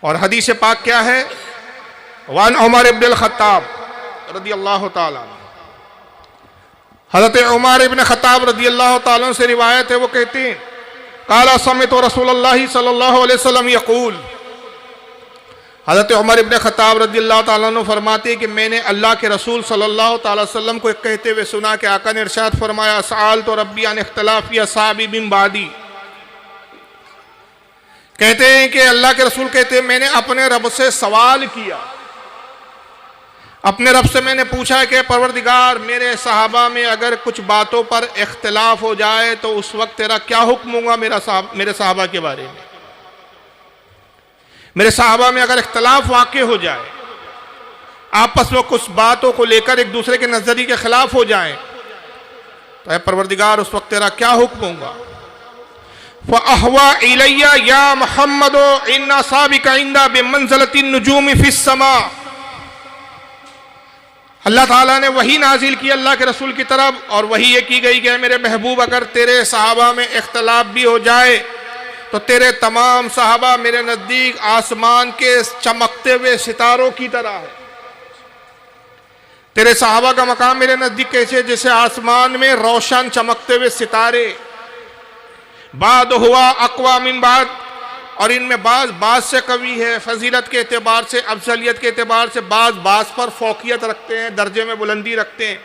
اور حدیث پاک کیا ہے؟ وان عمر ابن الخطاب رضی اللہ تعالیٰ عنہ، حضرت عمر ابن خطاب رضی اللہ تعالیٰ عنہ سے روایت ہے، وہ کہتے ہیں قال سمعت رسول اللہ صلی اللہ علیہ وسلم یقول، حضرت عمر ابن خطاب رضی اللہ تعالیٰ عنہ فرماتے ہیں کہ میں نے اللہ کے رسول صلی اللہ تعالیٰ وسلم کو کہتے ہوئے سنا کہ آقا نے ارشاد فرمایا سألت ربی عن اختلاف اصحابی من بعدی، کہتے ہیں کہ اللہ کے رسول کہتے ہیں میں نے اپنے رب سے سوال کیا، اپنے رب سے میں نے پوچھا کہ پروردگار میرے صحابہ میں اگر کچھ باتوں پر اختلاف ہو جائے تو اس وقت تیرا کیا حکم ہوگا میرے صحابہ کے بارے میں؟ میرے صحابہ میں اگر اختلاف واقع ہو جائے، آپس میں کچھ باتوں کو لے کر ایک دوسرے کے نظریے کے خلاف ہو جائیں تو اے پروردگار اس وقت تیرا کیا حکم ہوگا؟ فَأَحْوَى إِلَيَّ يَا مُحَمَّدُ إِنَّ أَصْحَابِكَ عِنْدَ بِمَنزَلَةِ النُّجُومِ فِي السَّمَاءِ، اللہ تعالیٰ نے وحی نازل کی اللہ کے رسول کی طرف، اور وحی یہ کی گئی کہ میرے محبوب اگر تیرے صحابہ میں اختلاف بھی ہو جائے تو تیرے تمام صحابہ میرے نزدیک آسمان کے چمکتے ہوئے ستاروں کی طرح ہے۔ تیرے صحابہ کا مقام میرے نزدیک کیسے؟ جیسے آسمان میں روشن چمکتے ہوئے ستارے، بعد ہوا اقوا من بعد، اور ان میں بعض سے قوی ہے، فضیلت کے اعتبار سے، افضلیت کے اعتبار سے بعض پر فوقیت رکھتے ہیں، درجے میں بلندی رکھتے ہیں۔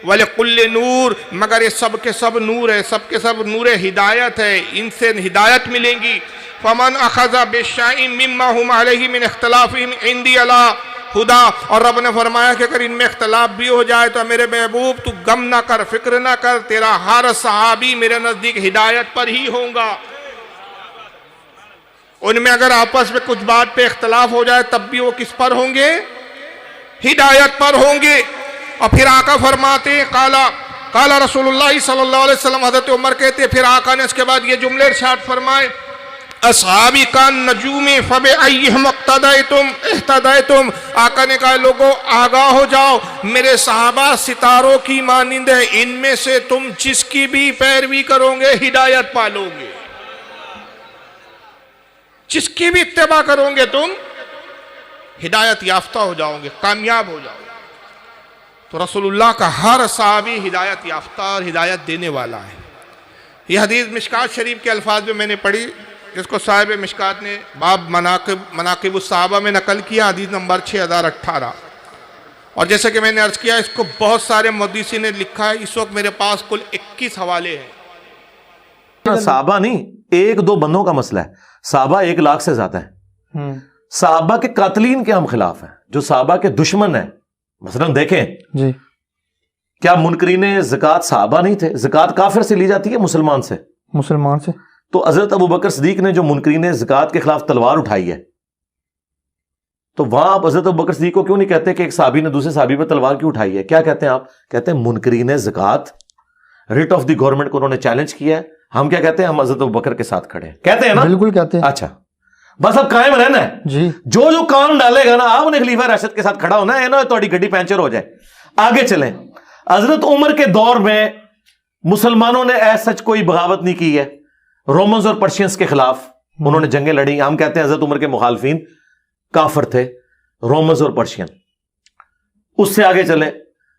وَلِكُلِّ نور، مگر یہ سب کے سب نور ہے، سب کے سب نور ہدایت ہے، ان سے ہدایت ملیں گی۔ فَمَنْ أَخَذَ بِالشَّيْءٍ مِّمَّا هُمْ عَلَيْهِ مِنْ اخْتِلَافِهِمْ عِنْدِي عَلَىٰ خدا، اور رب نے فرمایا کہ اگر ان میں اختلاف بھی ہو جائے تو میرے محبوب تو غم نہ کر، فکر نہ کر، تیرا ہر صحابی میرے نزدیک ہدایت پر ہی ہوگا۔ ان میں اگر آپس میں کچھ بات پہ اختلاف ہو جائے تب بھی وہ کس پر ہوں گے؟ ہدایت پر ہوں گے۔ اور پھر آقا فرماتے ہیں قال رسول اللہ صلی اللہ علیہ وسلم، حضرت عمر کہتے ہیں پھر آقا نے اس کے بعد یہ جملے ارشاد فرمائے اصحابی کان نجوم فبأیہم اقتدیتم، آقا نے کہا لوگوں آگاہ ہو جاؤ، میرے صحابہ ستاروں کی مانند ہے، ان میں سے تم جس کی بھی پیروی کرو گے ہدایت پالو گے، جس کی بھی اتباع کرو گے تم ہدایت یافتہ ہو جاؤ گے، کامیاب ہو جاؤ گے۔ تو رسول اللہ کا ہر صحابی ہدایت یافتہ اور ہدایت دینے والا ہے۔ یہ حدیث مشکات شریف کے الفاظ میں نے پڑھی، جس کو صاحب مشکات نے باب مناقب الصحابہ میں نقل کیا، حدیث نمبر 6018۔ اور جیسے کہ میں نے عرض کیا اس کو بہت سارے محدثین نے لکھا ہے، اس وقت میرے پاس کل 21 حوالے ہیں۔ صحابہ نہیں، ایک دو بندوں کا مسئلہ ہے، صحابہ 1 لاکھ سے زیادہ ہیں۔ صحابہ کے قاتلین کے ہم خلاف ہیں، جو صحابہ کے دشمن ہیں۔ مثلا دیکھیں جی، کیا منکرین زکوٰۃ صحابہ نہیں تھے؟ زکوٰۃ کافر سے لی جاتی ہے مسلمان سے؟ مسلمان سے۔ تو حضرت ابو بکر صدیق نے جو منکرین زکوٰۃ کے خلاف تلوار اٹھائی ہے، تو وہاں آپ حضرت ابو بکر صدیق کو کیوں نہیں کہتے کہ ایک صحابی نے دوسرے صحابی پہ تلوار کیوں اٹھائی ہے؟ کیا کہتے ہیں آپ؟ کہتے ہیں منکرین زکوٰۃ، ریٹ آف دی گورنمنٹ کو انہوں نے چیلنج کیا ہے۔ ہم کیا کہتے ہیں؟ ہم حضرت ابو بکر کے ساتھ کھڑے ہیں، کہتے ہیں نا؟ بالکل کہتے ہیں۔ اچھا، بس اب قائم رہنا ہے جی، جو قانون ڈالے گا نا، آپ نے خلیفہ راشد کے ساتھ کھڑا ہونا ہے نا، تھوڑی گڈی پینچر ہو جائے۔ آگے چلیں، حضرت عمر کے دور میں مسلمانوں نے ایسا سچ کوئی بغاوت نہیں کی ہے، رومنز اور پرشینز کے خلاف انہوں نے جنگیں لڑی۔ ہم کہتے ہیں حضرت عمر کے مخالفین کافر تھے، رومنز اور پرشین۔ اس سے آگے چلیں،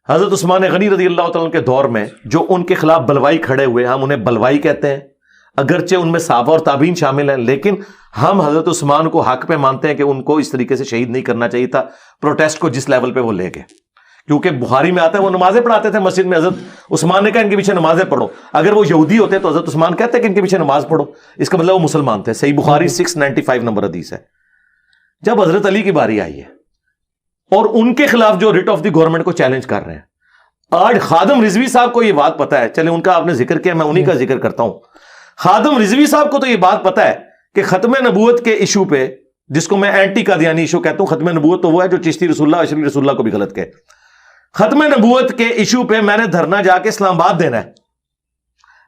حضرت عثمان غنی رضی اللہ تعالیٰ کے دور میں جو ان کے خلاف بلوائی کھڑے ہوئے، ہم انہیں بلوائی کہتے ہیں، اگرچہ ان میں صحابہ اور تابعین شامل ہیں، لیکن ہم حضرت عثمان کو حق پہ مانتے ہیں کہ ان کو اس طریقے سے شہید نہیں کرنا چاہیے تھا، پروٹیسٹ کو جس لیول پہ وہ لے گئے۔ کیونکہ بخاری میں آتا ہے وہ نمازیں پڑھاتے تھے مسجد میں، حضرت عثمان نے کہا ان کے پیچھے نمازیں پڑھو۔ اگر وہ یہودی ہوتے تو حضرت عثمان کہتے کہ ان کے پیچھے نماز پڑھو، اس کا مطلب وہ مسلمان تھے۔ صحیح بخاری 695 نمبر حدیث ہے۔ جب حضرت علی کی باری آئی ہے اور ان کے خلاف جو ریٹ آف دی گورنمنٹ کو چیلنج کر رہے ہیں، آج خادم رضوی صاحب کو یہ بات پتا ہے، چلے ان کا آپ نے ذکر کیا، میں انہی کا ذکر کرتا ہوں۔ خادم رضوی صاحب کو تو یہ بات پتا ہے کہ ختم نبوت کے ایشو پہ، جس کو میں اینٹی قادیانی ایشو کہتا ہوں، ختم نبوت تو وہ ہے جو چشتی رسول اللہ اشری رسول اللہ کو بھی غلط کہے، ختم نبوت کے ایشو پہ میں نے دھرنا جا کے اسلام آباد دینا ہے۔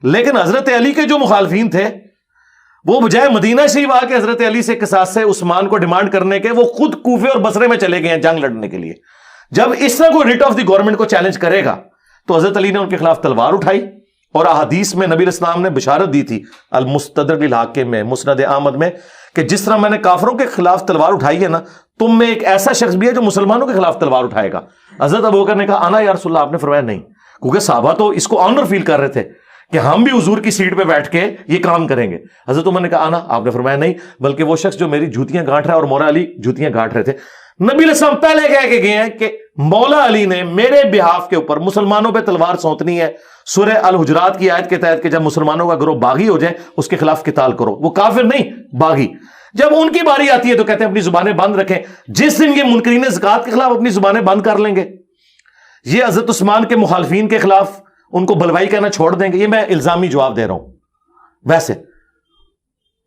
لیکن حضرت علی کے جو مخالفین تھے وہ بجائے مدینہ شریف آ کے حضرت علی سے قصاص سے عثمان کو ڈیمانڈ کرنے کے، وہ خود کوفے اور بصرے میں چلے گئے ہیں جنگ لڑنے کے لیے۔ جب اس طرح کوئی ریٹ آف دی گورنمنٹ کو چیلنج کرے گا تو حضرت علی نے ان کے خلاف تلوار اٹھائی، اور احادیث میں نبی اسلام نے بشارت دی تھی المستدرک للحاکم میں، مسند احمد میں، کہ جس طرح میں نے کافروں کے خلاف تلوار اٹھائی ہے نا، تم میں ایک ایسا شخص بھی ہے جو مسلمانوں کے خلاف تلوار اٹھائے گا. حضرت ابوبکر نے کہا انا یا رسول اللہ. آپ نے فرمایا نہیں، کیونکہ صحابہ تو اس کو آنر فیل کر رہے تھے کہ ہم بھی حضور کی سیٹ پہ بیٹھ کے یہ کام کریں گے. حضرت عمر نے کہا انا. آپ نے فرمایا نہیں، بلکہ وہ شخص جو میری جوتیاں گانٹ رہا ہے. اور مولا علی جوتیاں گانٹ رہے تھے. نبی علیہ السلام پہلے کہہ کے گئے ہیں کہ مولا علی نے میرے بہاف کے اوپر مسلمانوں پہ تلوار سونتنی ہے. سورہ الحجرات کی آیت کے تحت کہ جب مسلمانوں کا گروہ باغی ہو جائے اس کے خلاف قتال کرو. وہ کافر نہیں، باغی. جب ان کی باری آتی ہے تو کہتے ہیں اپنی زبانیں بند رکھیں. جس دن یہ منکرین زکات کے خلاف اپنی زبانیں بند کر لیں گے، یہ حضرت عثمان کے مخالفین کے خلاف ان کو بلوائی کہنا چھوڑ دیں گے. یہ میں الزامی جواب دے رہا ہوں. ویسے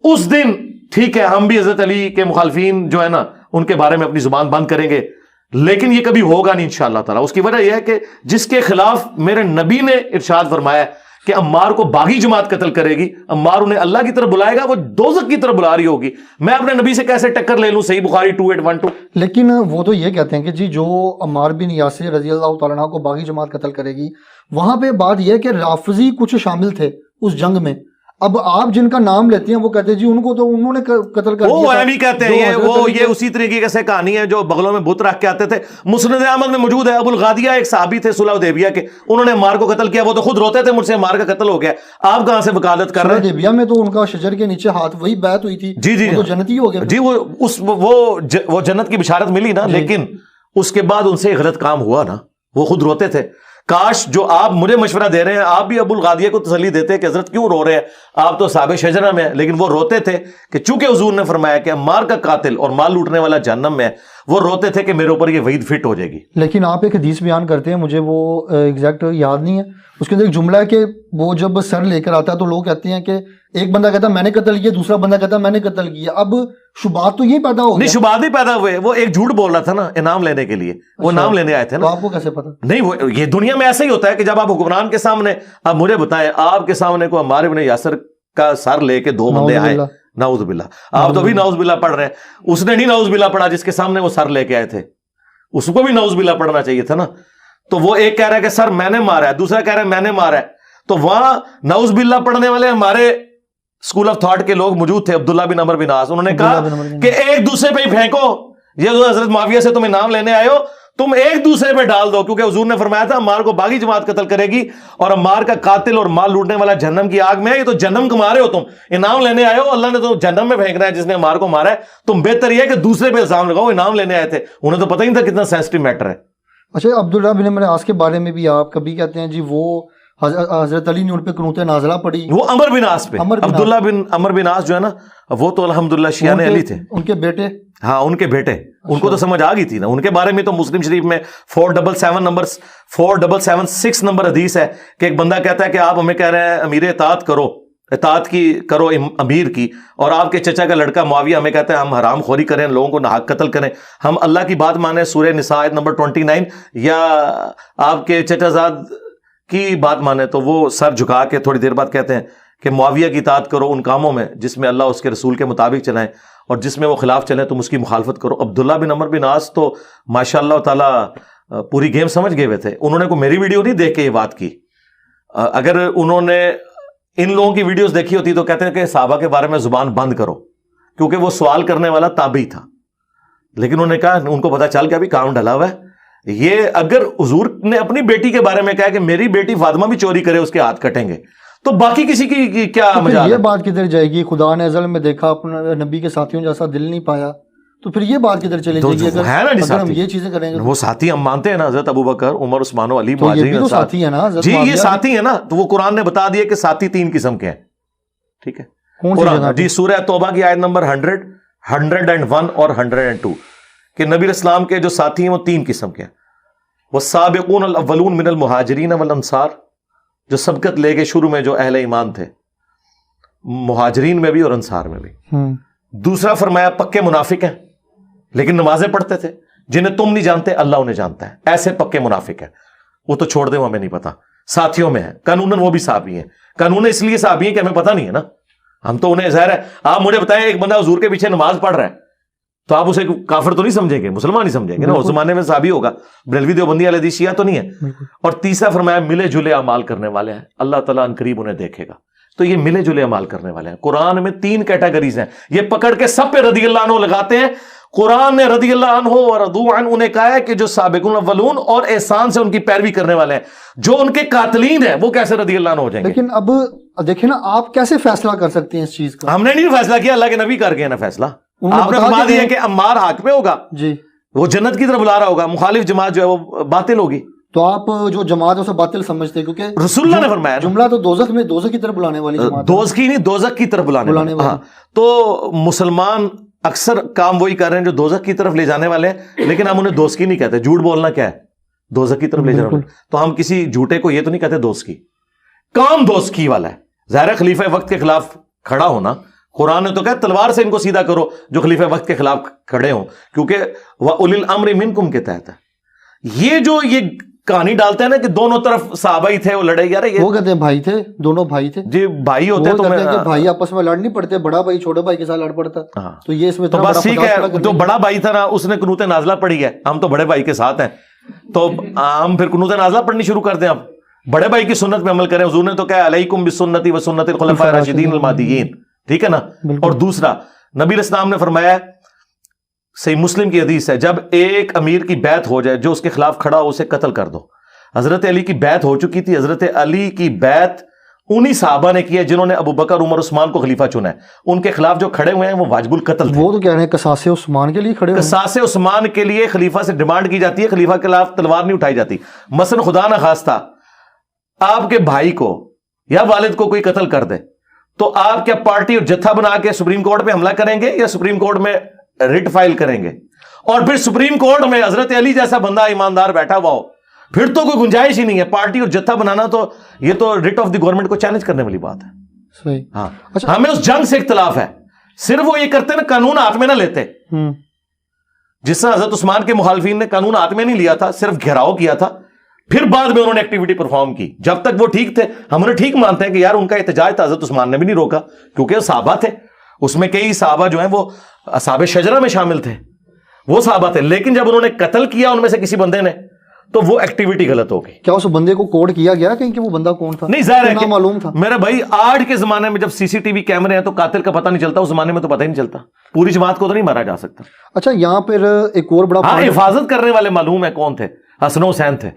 اس دن ٹھیک ہے ہم بھی حضرت علی کے مخالفین جو ہے نا ان کے بارے میں اپنی زبان بند کریں گے، لیکن یہ کبھی ہوگا نہیں انشاءاللہ تعالی. اس کی وجہ یہ ہے کہ جس کے خلاف میرے نبی نے ارشاد فرمایا کہ عمار کو باغی جماعت قتل کرے گی، عمار انہیں اللہ کی طرف بلائے گا، وہ دوزخ کی طرف بلا رہی ہوگی. میں اپنے نبی سے کیسے ٹکر لے لوں؟ صحیح بخاری 2812. لیکن وہ تو یہ کہتے ہیں کہ جی جو عمار بن یاسر رضی اللہ تعالیٰ عنہ کو باغی جماعت قتل کرے گی، وہاں پہ بات یہ ہے کہ رافضی کچھ شامل تھے اس جنگ میں. اب آپ جن کا نام لیتے ہیں وہ کہتے ہیں جی ان کو تو انہوں نے قتل کر دیا. وہ بھی کہتے ہیں یہ اسی طریقے سے کہانی ہے جو بغلوں میں بت رکھ کے آتے تھے. مسند احمد میں موجود ہے. ابو الغادیہ ایک صحابی تھے صلح حدیبیہ کے، انہوں نے عمار کو قتل کیا. وہ تو خود روتے تھے مجھ سے عمار کا قتل ہو گیا. آپ کہاں سے وکالت کر رہے ہیں؟ حدیبیہ میں تو ان کا شجر کے نیچے ہاتھ وہی بیعت ہوئی تھی. جی وہ تو جنتی ہو گیا. جی وہ جنت کی بشارت ملی نا، لیکن اس کے بعد ان سے غلط کام ہوا نا. وہ خود روتے تھے. کاش جو آپ مجھے مشورہ دے رہے ہیں آپ بھی ابو الغادیہ کو تسلی دیتے کہ حضرت کیوں رو رہے ہیں، آپ تو صحابہ شجرہ میں ہیں. لیکن وہ روتے تھے کہ چونکہ حضور نے فرمایا کہ عمار کا قاتل اور مال لوٹنے والا جہنم میں ہے، وہ روتے تھے کہ میرے اوپر یہ وعید فٹ ہو جائے گی. لیکن آپ ایک حدیث بیان کرتے ہیں، مجھے وہ ایگزیکٹ یاد نہیں ہے، اس کے اندر ایک جملہ ہے کہ وہ جب سر لے کر آتا ہے تو لوگ کہتے ہیں کہ ایک بندہ کہتا ہے میں نے قتل کیا، دوسرا بندہ کہتا ہے میں نے قتل کیا. اب شبہات تو یہ پیدا ہو گئے. نہیں شبہات ہی پیدا ہوئے. وہ ایک جھوٹ بول رہا تھا نا انعام لینے کے لیے. وہ انعام لینے آئے تھے نا. تو آپ کو کیسے پتا؟ نہیں وہ یہ دنیا میں ایسا ہی ہوتا ہے کہ جب آپ حکمران کے سامنے، اب مجھے بتائیں آپ کے سامنے کو عمار بن یاسر کا سر لے کے دو بندے آئے، نعوذ باللہ. آپ تو بھی نعوذ باللہ پڑھ رہے ہیں. اس نے نہیں نعوذ باللہ پڑھا جس کے سامنے وہ سر لے کے آئے تھے. اس کو بھی نعوذ باللہ پڑھنا چاہیے تھا نا. تو وہ ایک کہہ رہا ہے کہ سر میں نے مارا ہے، دوسرا کہہ رہا ہے میں نے مارا ہے. تو وہاں نعوذ باللہ پڑھنے والے ہمارے اسکول آف تھاٹ کے لوگ موجود تھے. عبداللہ بن عمر بن عاص، انہوں نے کہا کہ ایک دوسرے پہ ہی پھینکو. یہ جو حضرت معاویہ سے تم انعام لینے آئے ہو تم ایک دوسرے پہ ڈال دو، کیونکہ حضور نے فرمایا تھا عمار کو باغی جماعت قتل کرے گی اور عمار کا قاتل اور مال لوٹنے والا جہنم کی آگ میں ہے. یہ تو جہنم کما رہے ہو، تم انعام لینے آئے ہو، اللہ نے تو جہنم میں پھینکنا ہے جس نے عمار کو مارا ہے. تم بہتر یہ ہے کہ دوسرے پہ الزام لگاؤ. انعام لینے آئے تھے، انہیں تو پتہ ہی نہیں تھا کتنا سینسٹیو میٹر ہے. اچھا عبداللہ بن عمر عاص کے بارے میں بھی آپ کبھی کہتے ہیں جی وہ حضرت علی نے ان پہ قنوت نازلہ پڑھی. وہ عمر بن عاص پہ، عبداللہ بن عمر بن عاص جو ہے نا وہ تو الحمدللہ شیعہ علی تھے. ان کے بیٹے، ہاں ان کے بیٹے، ان کو تو سمجھ آ گئی تھی نا. ان کے بارے میں تو مسلم شریف میں 4776 نمبر حدیث ہے کہ ایک بندہ کہتا ہے کہ آپ ہمیں کہہ رہے ہیں امیر اطاعت کرو، اطاعت کی کرو امیر کی، اور آپ کے چچا کا لڑکا معاویہ ہمیں کہتا ہے ہم حرام خوری کریں، لوگوں کو ناحق قتل کریں، ہم اللہ کی بات مانیں. سورہ نساء آیت نمبر 29، یا آپ کے چچا زاد کی بات مانے. تو وہ سر جھکا کے تھوڑی دیر بعد کہتے ہیں کہ معاویہ کی اطاعت کرو ان کاموں میں جس میں اللہ اس کے رسول کے مطابق چلائیں، اور جس میں وہ خلاف چلیں تم اس کی مخالفت کرو. عبداللہ بن عمر بن عاص تو ماشاء اللہ تعالیٰ پوری گیم سمجھ گئے ہوئے تھے. انہوں نے کوئی میری ویڈیو نہیں دیکھ کے یہ بات کی. اگر انہوں نے ان لوگوں کی ویڈیوز دیکھی ہوتی تو کہتے ہیں کہ صحابہ کے بارے میں زبان بند کرو، کیونکہ وہ سوال کرنے والا تابعی تھا. لیکن انہوں نے کہا ان کو پتا چل گیا ابھی کام ڈلا ہوا ہے. یہ اگر حضور نے اپنی بیٹی کے بارے میں کہا کہ میری بیٹی فاطمہ بھی چوری کرے اس کے ہاتھ کٹیں گے، تو باقی کسی کی کیا مجال ہے؟ یہ بات کدھر جائے گی؟ خدا نے ازل میں دیکھا اپنا نبی کے ساتھیوں جیسا دل نہیں پایا، تو پھر یہ بات کدھر چلے جائے گی اگر ہم یہ چیزیں کریں گے؟ وہ ساتھی ہم مانتے ہیں نا، حضرت ابوبکر، عمر، عثمان و علی، مہاجرین ساتھی ہیں نا جی. یہ ساتھی ہیں نا. تو وہ قرآن نے بتا دیا کہ ساتھی 3 قسم کے ہیں. ٹھیک ہے قرآن جی سورہ توبہ کی آیت نمبر 100، 101 اور 102 کہ نبی اسلام کے جو ساتھی ہیں وہ 3 قسم کے ہیں. والسابقون الاولون من المہاجرین والانصار، جو سبقت لے کے شروع میں جو اہل ایمان تھے مہاجرین میں بھی اور انصار میں بھی. دوسرا فرمایا پکے منافق ہیں لیکن نمازیں پڑھتے تھے، جنہیں تم نہیں جانتے اللہ انہیں جانتا ہے، ایسے پکے منافق ہیں. وہ تو چھوڑ دیں وہ ہمیں نہیں پتا، ساتھیوں میں ہیں قانوناً وہ بھی صحابی ہیں. قانون اس لیے صحابی ہیں کہ ہمیں پتہ نہیں ہے نا، ہم تو انہیں ظاہر ہے. آپ مجھے بتائیں ایک بندہ حضور کے پیچھے نماز پڑھ رہا ہے تو آپ اسے کافر تو نہیں سمجھیں گے، مسلمان نہیں سمجھیں گے نا. اس زمانے میں صحابی ہوگا، بریلوی دیوبندی اہل حدیث شیعہ تو نہیں ہے. اور تیسرا فرمایا ملے جلے اعمال کرنے والے ہیں، اللہ تعالیٰ عنقریب انہیں دیکھے گا. تو یہ ملے جلے عمال کرنے والے ہیں. قرآن میں 3 کیٹیگریز ہیں, یہ پکڑ کے سب پہ رضی اللہ عنہ لگاتے ہیں. قرآن نے رضی اللہ عنہ اور رضوا عنہ انہیں کہا ہے کہ جو سابقون الاولون اور احسان سے ان کی پیروی کرنے والے ہیں, جو ان کے قاتلین ہیں وہ کیسے رضی اللہ عنہ ہو جائیں گے؟ لیکن اب دیکھیں نا, آپ کیسے فیصلہ کر سکتے ہیں اس چیز کا؟ ہم نے نہیں فیصلہ کیا, اللہ کے نبی کر گئے نا فیصلہ. انہوں نے آپ نے بتا فرما دیا دیا کہ عمار حق پہ ہوگا, جی, وہ جنت کی طرف بلا رہا ہوگا, مخالف جماعت جو ہے وہ باطل ہوگی. تو آپ جو جماعت ہے اسے باطل سمجھتے ہیں کیونکہ رسول اللہ نے فرمایا نا, جملہ تو دوزخ کی طرف بلانے والی جماعت ہے. دوزخی نہیں, دوزخ کی طرف بلانے بلانے والے. ہاں, تو مسلمان اکثر کام وہی کر رہے ہیں جو دوزخ کی طرف لے جانے والے ہیں, لیکن ہم انہیں دوست کی نہیں کہتے. جھوٹ بولنا کیا ہے؟ دوزخ کی طرف لے جانا. تو ہم کسی جھوٹے کو یہ تو نہیں کہتے دوست کی, کام دوست کی والا ہے. ظاہر خلیفہ وقت کے خلاف کھڑا ہونا, قرآن نے تو کہا تلوار سے ان کو سیدھا کرو جو خلیفہ وقت کے خلاف کھڑے ہوں, کیونکہ وَأُولِي الْأَمْرِ مِنْكُمْ کے تحت ہے. یہ جو یہ کہانی ڈالتے ہیں نا کہ دونوں طرف صحابہ ہی تھے وہ لڑے, یار وہ کہتے ہیں بھائی تھے, دونوں بھائی تھے. جی بھائی ہوتے وہ تو کہتے ہیں کہ بھائی آپس میں لڑ نہیں پڑتے, بڑا بھائی چھوٹے بھائی کے ساتھ لڑ پڑتا. تو یہ اس میں تو بس ٹھیک ہے, جو بڑا بھائی تھا نا اس نے قنوت نازلہ پڑھی ہے, ہم تو بڑے بھائی کے ساتھ ہیں, تو ہم پھر قنوت نازلہ پڑھنی شروع کر دیں. اب بڑے بھائی کی سنت پہ عمل کریں. حضور نے تو کہا علیکم بسنتی و سنت الخلفاء الراشدین المہدیین, ٹھیک ہے نا. اور دوسرا نبی علیہ السلام نے فرمایا, صحیح مسلم کی حدیث ہے, جب ایک امیر کی بیعت ہو جائے جو اس کے خلاف کھڑا ہو اسے قتل کر دو. حضرت علی کی بیعت ہو چکی تھی, حضرت علی کی بیعت انہی صحابہ نے کی ہے جنہوں نے ابو بکر عمر عثمان کو خلیفہ چنا ہے. ان کے خلاف جو کھڑے ہوئے ہیں وہ واجب القتل تھے. وہ تو کہہ رہے ہیں قصاص عثمان کے لیے کھڑے ہوئے ہیں. قصاص عثمان کے لیے خلیفہ سے ڈیمانڈ کی جاتی ہے, خلیفہ کے خلاف تلوار نہیں اٹھائی جاتی. مثلا خدا نہ خواستہ آپ کے بھائی کو یا والد کو کوئی قتل کر دے تو آپ کیا پارٹی اور جتھا بنا کے سپریم کورٹ پہ حملہ کریں گے یا سپریم کورٹ میں ریٹ فائل کریں گے؟ اور پھر سپریم کورٹ میں حضرت علی جیسا بندہ ایماندار بیٹھا ہوا ہو, پھر تو کوئی گنجائش ہی نہیں ہے. پارٹی اور جتھا بنانا تو یہ تو ریٹ آف دی گورنمنٹ کو چیلنج کرنے والی بات ہے. صحیح. ہاں, اچھا, ہمیں اس جنگ سے اختلاف ہے. صرف وہ یہ کرتے نا قانون ہاتھ میں نہ لیتے, جس طرح حضرت عثمان کے مخالفین نے قانون ہاتھ میں نہیں لیا تھا, صرف گھیراؤ کیا تھا, پھر بعد میں انہوں نے ایکٹیویٹی پرفارم کی. جب تک وہ ٹھیک تھے ہم انہیں ٹھیک مانتے ہیں کہ یار ان کا احتجاج تھا, حضرت عثمان نے بھی نہیں روکا کیونکہ وہ صحابہ تھے. اس میں کئی صحابہ جو ہیں وہ اصحاب شجرہ میں شامل تھے, وہ صحابہ تھے. لیکن جب انہوں نے قتل کیا ان میں سے کسی بندے نے, تو وہ ایکٹیویٹی غلط ہو گئی. کیا اس بندے کو کوڈ کیا گیا کہیں کہ وہ بندہ کون تھا؟ نہیں, ظاہر ہے کہ معلوم تھا. میرا بھائی آج کے زمانے میں جب سی سی ٹی وی کیمرے ہیں تو قاتل کا پتہ نہیں چلتا, اس زمانے میں تو پتہ ہی نہیں چلتا. پوری جماعت کو تو نہیں مارا جا سکتا. اچھا, یہاں پر ایک اور بڑا ہاں, حفاظت کرنے والے معلوم ہے کون تھے, حسن و حسین تھے.